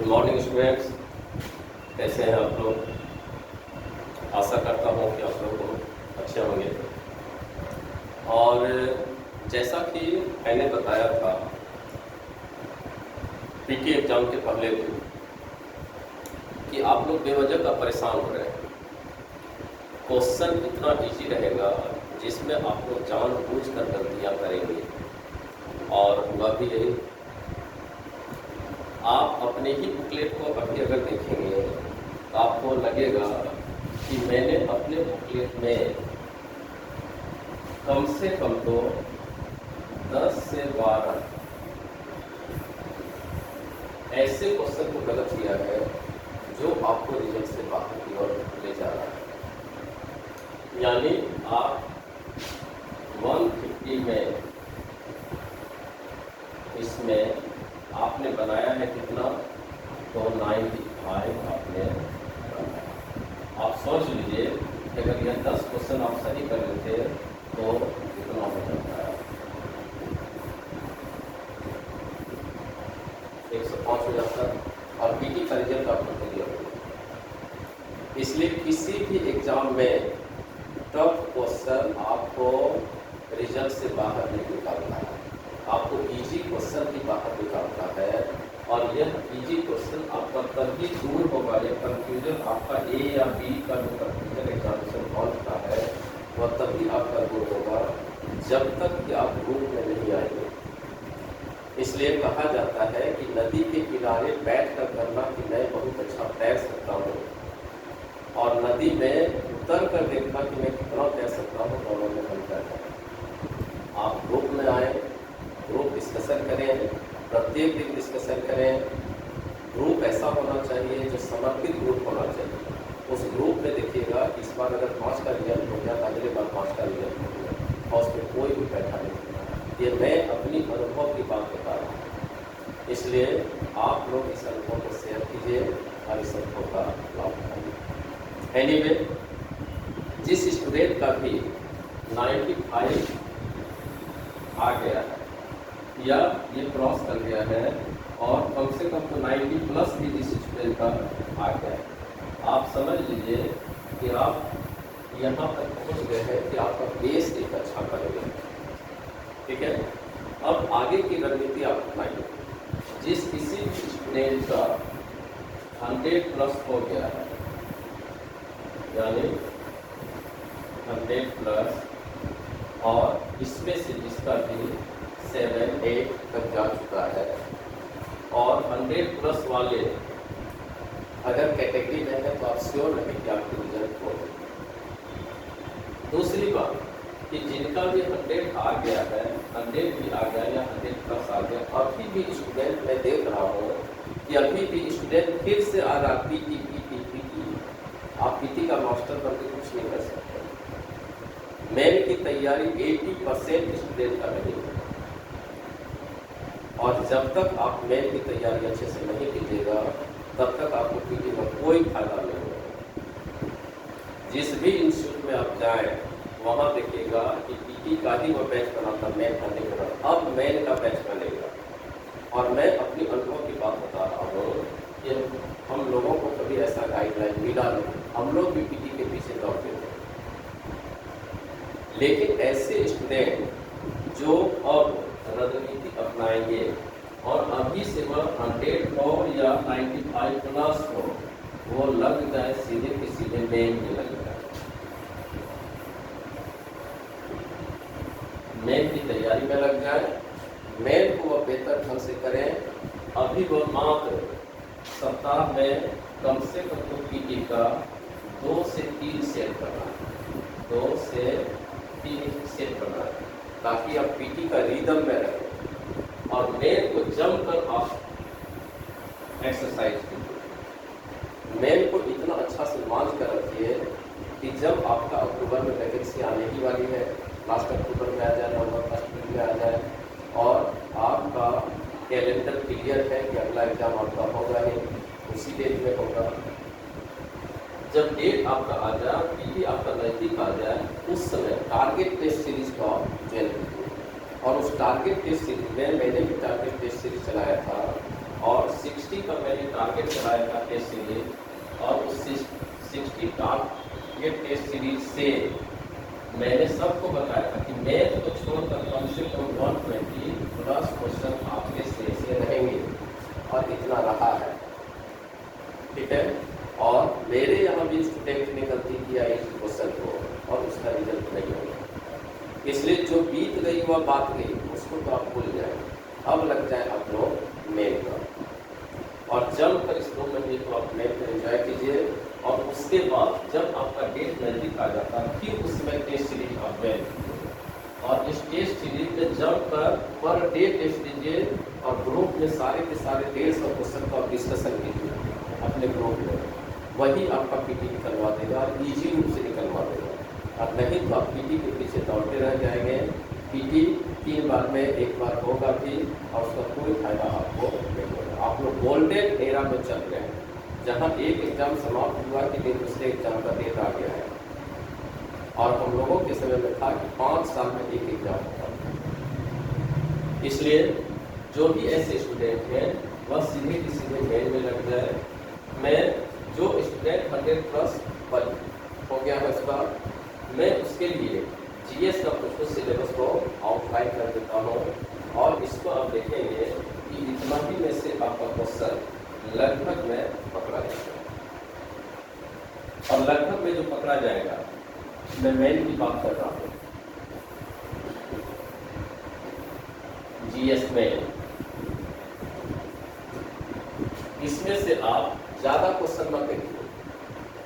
Good morning students, कैसे हैं आप लोग। आशा करता हूँ कि आप लोग बहुत अच्छे होंगे। और जैसा कि मैंने बताया था पीटी एग्ज़ाम के पहले दिन कि आप लोग बेवजह का परेशान हो रहे हैं। क्वेश्चन इतना इजी रहेगा जिसमें आप लोग जानबूझ कर गलतियाँ करेंगे, और हुआ भी यही। आप अपने ही बुकलेट को अभी अगर देखेंगे तो आपको लगेगा कि मैंने अपने बुकलेट में कम से कम तो 10 से 12 ऐसे क्वेश्चन को गलत किया है जो आपको रिजल्ट से बाहर की ओर ले जा रहा है। यानी आप 150 में इसमें आपने बनाया है कितना, तो 95 आपने बनाया। आप सोच लीजिए कि अगर यह 10 क्वेश्चन आप सही कर लेते तो कितना हो जाता है, 105 हो जाता है, और पीटी का रिजल्ट आपको क्लियर हो। इसलिए किसी भी एग्जाम में टफ क्वेश्चन आपको रिजल्ट से बाहर नहीं निकालना है, आपको इजी क्वेश्चन भी बाहर निकालना है। और यह इजी क्वेश्चन आपका तभी दूर होगा, यह कन्फ्यूजन आपका ए या बी का जो कन्फ्यूजन एग्जामिनेशन हॉल का है वह तभी आपका दूर होगा जब तक कि आप ग्रुप में नहीं आएंगे। इसलिए कहा जाता है कि नदी के किनारे बैठ कर करना कि मैं बहुत अच्छा तैर सकता हूँ, और नदी में उतर कर देखना कि मैं कितना तैर सकता हूँ, दोनों में अंतर है। आप ग्रुप में आए, ग्रुप डिस्कशन करें, प्रत्येक दिन डिस्कशन करें। ग्रुप ऐसा होना चाहिए जो समर्पित ग्रुप होना चाहिए। उस ग्रुप में देखिएगा कि इस बार अगर 5 का रिजल्ट हो गया तो अगले बार 5 का रिजल्ट हो गया, और उसमें कोई भी बैठा नहीं। ये मैं अपनी अनुभव की बात बता रहा हूँ, इसलिए आप लोग इस अनुभव को शेयर कीजिए और इस अनुभव का लाभ उठाइए। एनीवे, जिस स्टूडेंट का भी 95 आ गया है या ये क्रॉस कर गया है, और कम से कम तो 90 प्लस भी जिस स्टूडेंट का आ गया है, आप समझ लीजिए कि आप यहाँ तक पहुँच गए हैं कि आपका बेस एक अच्छा करेगा। ठीक है, अब आगे की रणनीति आप अपनाइए। जिस किसी भी स्टूडेंट का 100 प्लस हो गया है, यानी 100 प्लस, और इसमें से जिसका भी 7, 8 तक जा चुका है, और 100 प्लस वाले अगर कैटेगरी में है तो आप श्योर रहें कि आपके रिजल्ट हो। दूसरी बात कि जिनका भी 100 आ गया है, 100 भी आ गया या 100 प्लस आ गया, अभी भी स्टूडेंट मैं देख रहा हूँ कि अभी भी स्टूडेंट फिर से आ रहा पीटी। आप पीटी का मास्टर बनकर कुछ नहीं कर सकते। मेन की तैयारी 80% स्टूडेंट का नहीं है, और जब तक आप मेन की तैयारी अच्छे से नहीं कीजिएगा तब तक आपको पीटी का कोई फायदा नहीं होगा। जिस भी इंस्टीट्यूट में आप जाएं वहाँ देखिएगा कि पीटी का ही वो बैच बनाता, मेन का नहीं बना। अब मेन का बैच बनेगा, और मैं अपनी अनुभव की बात बता रहा हूँ कि हम लोगों को कभी ऐसा गाइडलाइन मिला नहीं, हम लोग भी पीटी के पीछे दौड़ते थे। लेकिन ऐसे स्टूडेंट जो अब रणनीति अपनाएंगे और अभी से वह 100 हो या 95 प्लस हो, वो लग जाए सीधे के सीधे मेन में लग जाए, मेन की तैयारी में लग जाए, मेन को वह बेहतर ढंग से करें। अभी वह मात्र सप्ताह में कम से कम तो पीटी का 2 से 3 सेट करना है, 2 से 3 सेट करना है, ताकि आप पीटी का रिदम में रहें, और मेन को जमकर आप एक्सरसाइज कीजिए। मेन को इतना अच्छा से मान कर रखिए कि जब आपका अक्टूबर में वैकेंसी आने ही वाली है, लास्ट अक्टूबर में आ जाए, नवंबर फर्स्ट में आ जाए, और आपका कैलेंडर क्लियर है कि अगला एग्जाम आपका होगा ही, उसी डेट में होगा। जब डेट आपका आ जाए, पीटी आपका नज़दीक आ जाए, उस समय टारगेट टेस्ट सीरीज को आप ज्वाइन कीजिए। और उस टारगेट टेस्ट सीरीज में मैंने भी टारगेट टेस्ट सीरीज चलाया था, और 60 का मैंने टारगेट कराया था टेस्ट सीरीज, और उस 60 टारगेट टेस्ट सीरीज से मैंने सबको बताया था कि मैथ को छोड़कर कम से कम 120 प्लस क्वेश्चन आपके से रहेंगे, और इतना रहा है। ठीक है, और मेरे यहाँ भी स्टूडेंट ने गलती किया इस क्वेश्चन को, और उसका रिजल्ट नहीं होगा। इसलिए जो बीत गई वह बात गई, उसको तो आप भूल जाए, अब लग जाए आप लोग मेन पर, और जम कर इस 2 महीने को आप मेन पर एंजॉय कीजिए। और उसके बाद जब आपका डेट नजदीक आ जाता है, फिर उसमें टेस्ट सीरीज आप मेन, और इस टेस्ट सीरीज में जम कर पर डे टेस्ट दीजिए, और ग्रुप में सारे के सारे 150 क्वेश्चन का डिस्कशन कीजिए अपने ग्रुप में, वही आपका पीटी निकलवा देगा, और ईजी रूप से निकलवा देगा। और नहीं तो आप पीटी के पीछे दौड़ते रह जाएंगे। पीटी 3 बार में 1 बार होगा भी, और उसका कोई फायदा आपको नहीं होगा। आप लोग गोल्डन एरा में चल रहे हैं, जहाँ एक एग्जाम समाप्त हुआ कि दिन दूसरे एग्जाम का डेट आ गया है, और हम लोगों के समय में था कि 5 साल में एक एग्जाम होता। इसलिए जो भी ऐसे स्टूडेंट हैं वह सीधे की सीधे मेन में लग जाए। मैं जो स्टूडेंट 100+ पर हो गया है उसका, मैं उसके लिए जीएस का कुछ सिलेबस को आउटलाइन कर देता हूँ, और इसको आप देखेंगे कि इतना ही में से आपका क्वेश्चन लगभग में पकड़ा जाएगा। और लगभग में जो पकड़ा जाएगा, मैं मेन की बात कर रहा हूँ, जीएस में, इसमें से आप ज़्यादा क्वेश्चन मत देखिए,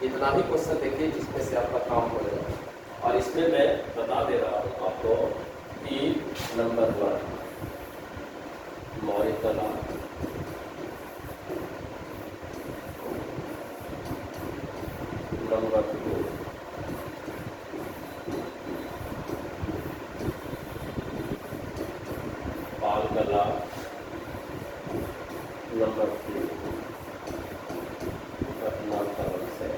इतना ही क्वेश्चन देखिए जिसमें से आपका काम हो जाए। और इसमें मैं बता दे रहा हूँ आपको कि नंबर 1 मौलिक कला, नंबर 2 बाल कला, नंबर 3 घटना कला से,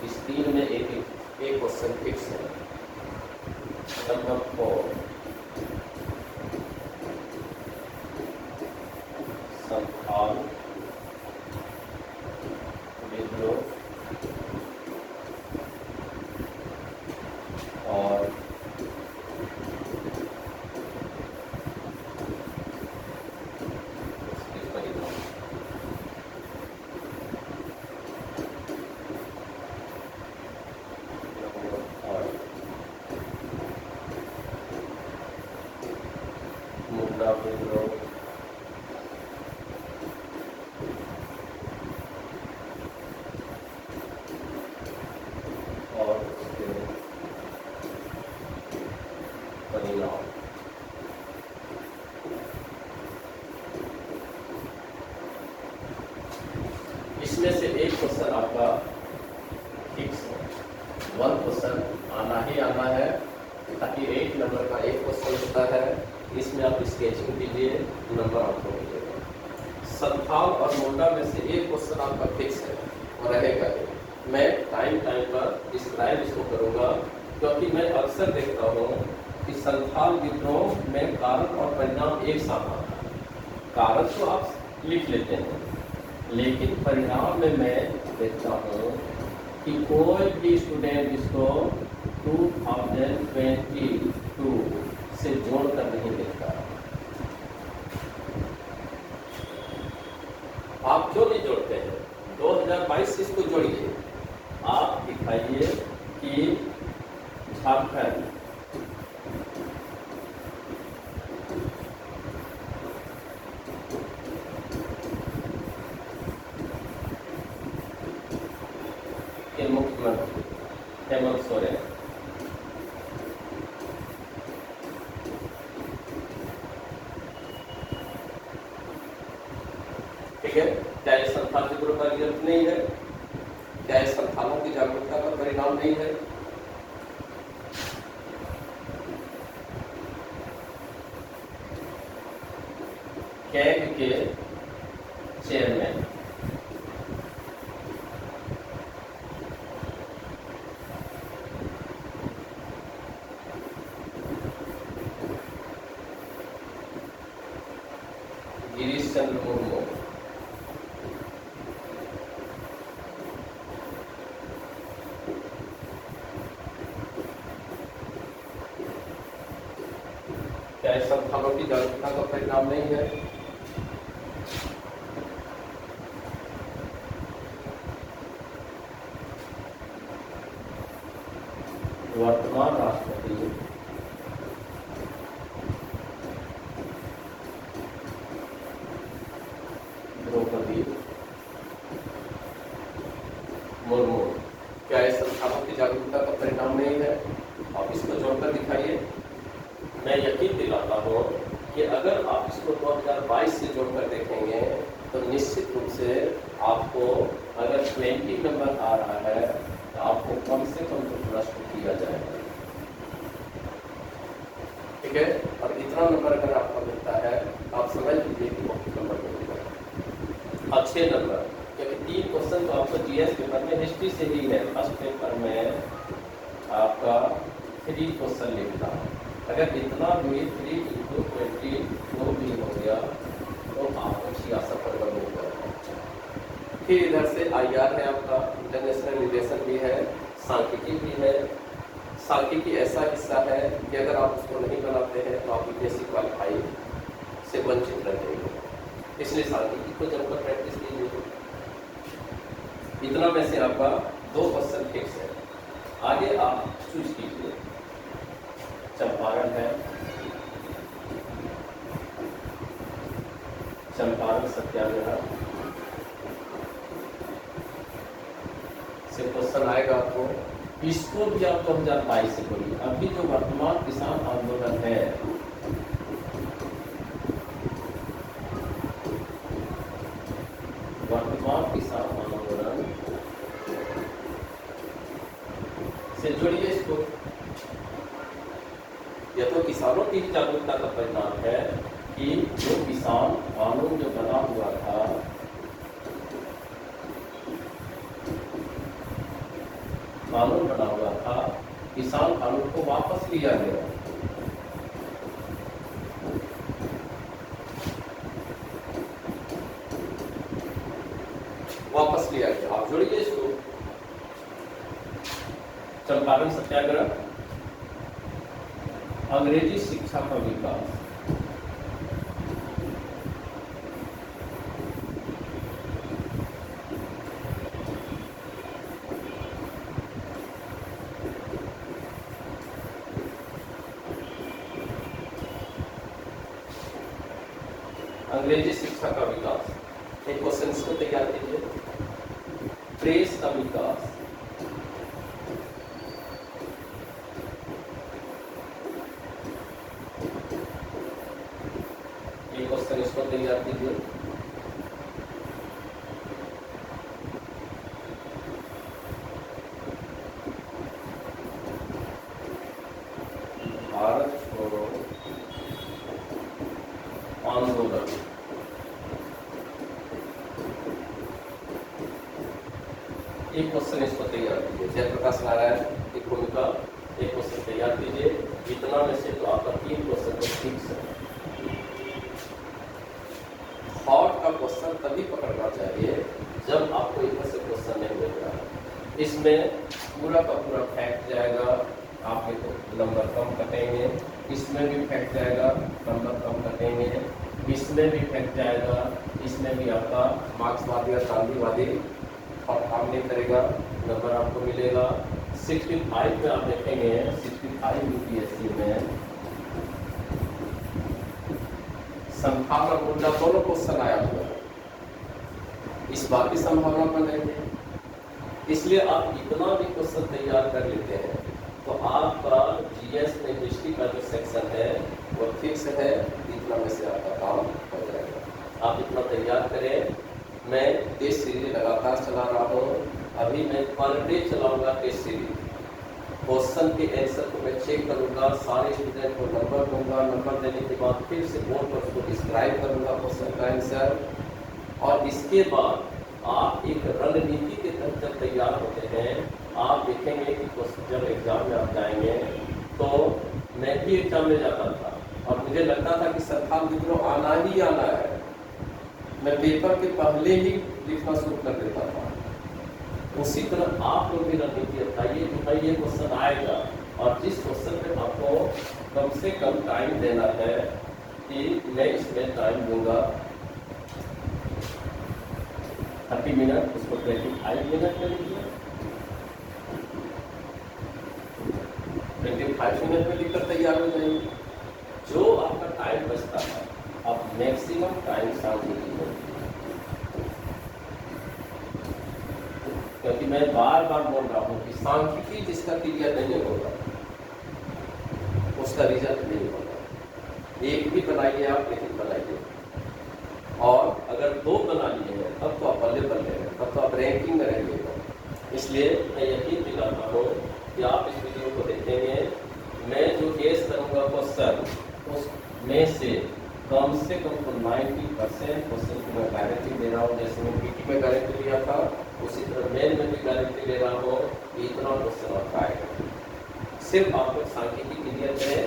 इस 3 में एक क्वेश्चन फिक्स है। नंबर 4 संथाल विद्रोह और मुद्दा विद्रोह, और उसके परिणाम। इसमें से एक क्वेश्चन आपका फिक्स है, 1 क्वेश्चन आना ही आना है, ताकि 8 नंबर का एक क्वेश्चन होता है, इसमें आप स्केचिंग कीजिए, नंबर आपको मिलेगा। संथाल और मुंडा में से एक क्वेश्चन आपका फिक्स है और रहेगा। मैं टाइम पर डिस्क्राइब इसको करूँगा, क्योंकि मैं अक्सर देखता हूँ कि संथाल विद्रोह में कारण और परिणाम एक साथ आता है। कारण तो आप लिख लेते हैं, लेकिन परिणाम में मैं देखता हूँ कि कोई भी स्टूडेंट इसको 2022 से जोड़कर नहीं देखता। आप जो भी जोड़ते हैं 2022 से इसको जोड़िए, आप दिखाइए कि झारखंड के मुख्यमंत्री हेमंत सोरेन ठीक है। क्या ये संथाल विद्रोह का रिजल्ट नहीं है? क्या ये संथालों की जागरूकता का परिणाम नहीं है? कैग के चेयरमैन चंद्र मुर्मू। क्या इस संस्थानों की जागरूकता का परिणाम नहीं है? वर्तमान राष्ट्रपति द्रौपदी मुर्मू। क्या इस संस्थानों की जागरूकता का परिणाम नहीं है? आप इसको जोड़कर दिखाइए। मैं यकीन दिलाता हूँ कि अगर आप इसको 2022 से जोड़कर देखेंगे तो निश्चित रूप से आपको अगर 20 नंबर आ रहा है तो आपको कम से कम तो प्रश्न किया जाएगा। ठीक है, और इतना नंबर अगर आपको मिलता है तो आप समझ लीजिए कि बहुत नंबर मिलेगा। और 6 नंबर, क्योंकि 3 क्वेश्चन तो आपको जीएस पेपर में हिस्ट्री से ही है। फर्स्ट पेपर में आपका 3 क्वेश्चन लिखना, अगर इतना भी 3 × 22 भी हो गया तो आपको 66 नंबर मिल जाएगा। फिर इधर से आईआर है आपका, इंटरनेशनल रिलेशन भी है, सांख्यिकी भी है। सांख्यिकी ऐसा हिस्सा है कि अगर आप उसको नहीं बनाते हैं तो आप यूपीएससी क्वालिफाई से वंचित रह जाएंगे, इसलिए सांख्यिकी को जमकर प्रैक्टिस कीजिए। इतना में से आपका 2 क्वेश्चन फिक्स है, आगे आप चूज कीजिए। चंपारण है, चंपारण सत्याग्रह से क्वेश्चन आएगा आपको। इसको भी आप 2022 से बोलिए। अभी जो वर्तमान किसान आंदोलन है, वर्तमान किसान आंदोलन से जुड़िए इसको। यह तो किसानों की जागरूकता का परिणाम है कि जो किसान कानून जो बना हुआ था, कानून बना हुआ था, किसान कानून को वापस लिया गया। वापस लिया गया, आप जोड़िए इसको। चंपारण सत्याग्रह, अंग्रेजी शिक्षा का विकास, अंग्रेजी शिक्षा का विकास। एक क्वेश्चन इसको तैयार कीजिए। प्रेस का विकास, एक क्वेश्चन इसको तैयार कीजिए। भारत छोड़ो आंदोलन, एक क्वेश्चन इसको तैयार कीजिए। जयप्रकाश नारायण की भूमिका, एक क्वेश्चन तैयार कीजिए। इतना में से तो आपका 3 क्वेश्चन तो फिक्स है। थॉट का क्वेश्चन तभी पकड़ना चाहिए जब आपको इधर से क्वेश्चन नहीं मिल रहा है। इसमें पूरा का पूरा फैक्ट जाएगा, आप एक नंबर कम कटेंगे। इसमें भी फैक्ट जाएगा, नंबर कम कटेंगे। इसमें भी फैक्ट जाएगा, इसमें भी आपका मार्क्सवादी या गांधीवादी और काम नहीं करेगा, नंबर आपको मिलेगा। 65 में आप देखेंगे, 65 यूपीएससी में संभावना मुद्दा दोनों क्वेश्चन आया हुआ है, इस बात की संभावना पर नहीं है। इसलिए आप इतना भी क्वेश्चन तैयार कर लेते हैं तो आपका जीएस में हिस्ट्री का जो सेक्शन है वो फिक्स है। इतना में से आपका काम हो जाएगा। आप इतना तैयार करें। मैं टेस्ट सीरीज लगातार चला रहा हूँ। अभी मैं पर डे चलाऊंगा टेस्ट सीरीज। क्वेश्चन के आंसर को मैं चेक करूंगा, सारे स्टूडेंट को नंबर दूंगा। नंबर देने के बाद फिर से बोर्ड पर उसको डिस्क्राइब करूंगा क्वेश्चन का आंसर। और इसके बाद आप एक रणनीति के तहत जब तैयार होते हैं, आप देखेंगे कि जब एग्जाम में आप जाएंगे, तो मैं भी एग्जाम में जाता था और मुझे लगता था कि संथाल विद्रोह आना ही आना है। मैं पेपर के पहले ही लिखना शुरू कर देता था। उसी तरह आप लोग भी रणनीति अपनाइए कि भाई ये क्वेश्चन आएगा और जिस क्वेश्चन में आपको कम से कम टाइम देना है कि मैं इसमें टाइम दूंगा 30 मिनट, उसको 25 मिनट में लिखिए, 25 मिनट में लिखकर तैयार हो जाएंगे। जो आपका टाइम बचता है आप मैक्सिमम टाइम सांख्यिकी में, क्योंकि मैं बार बार बोल रहा हूँ कि सांख्यिकी जिसका क्लियर नहीं होगा उसका रिजल्ट नहीं होगा। एक भी बनाइए आप, लेकिन बनाइए, और अगर 2 बना लिए हैं तब तो आप बल्ले बल्ले हैं, तब तो आप रैंकिंग में रहेंगे। इसलिए मैं यकीन दिलाता हूँ कि आप इस वीडियो को देखेंगे। मैं जो केस करूँगा क्वेश्चन उसमें से कम 90% क्वेश्चन को मैं गारंटी दे रहा हूँ। जैसे मैं पीटी में गारंटी दिया था, उसी तरह मेन में भी गारंटी दे रहा हूँ कि इतना क्वेश्चन आपका आएगा। सिर्फ आपको सांख्यिकी क्लियर करें।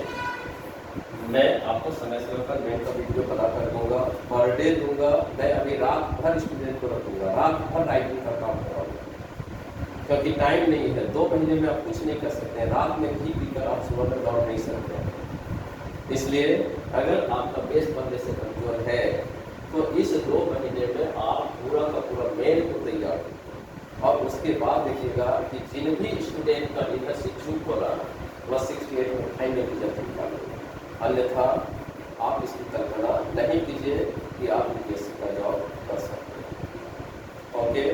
मैं आपको समय समय पर मैं का वीडियो बना कर दूंगा, पर डे दूंगा। मैं अभी रात भर स्टूडेंट को रखूंगा, रात भर राइटिंग का काम कराऊंगा, क्योंकि टाइम नहीं है। 2 महीने में आप कुछ नहीं कर सकते हैं। रात में घी पीकर आप सुबह में दौड़ नहीं सकते हैं। इसलिए अगर आपका बेस पहले से कमजोर है तो इस 2 महीने में आप पूरा का पूरा मेन को तैयार करें। और उसके बाद देखिएगा कि जिन भी स्टूडेंट का इधर से चूक हो रहा है वह 68 में फाइनल रिजल्ट निकालेंगे। अन्यथा आप इसकी कल्पना नहीं कीजिए कि आप यूपीएससी का जॉब कर सकते हैं। ओके।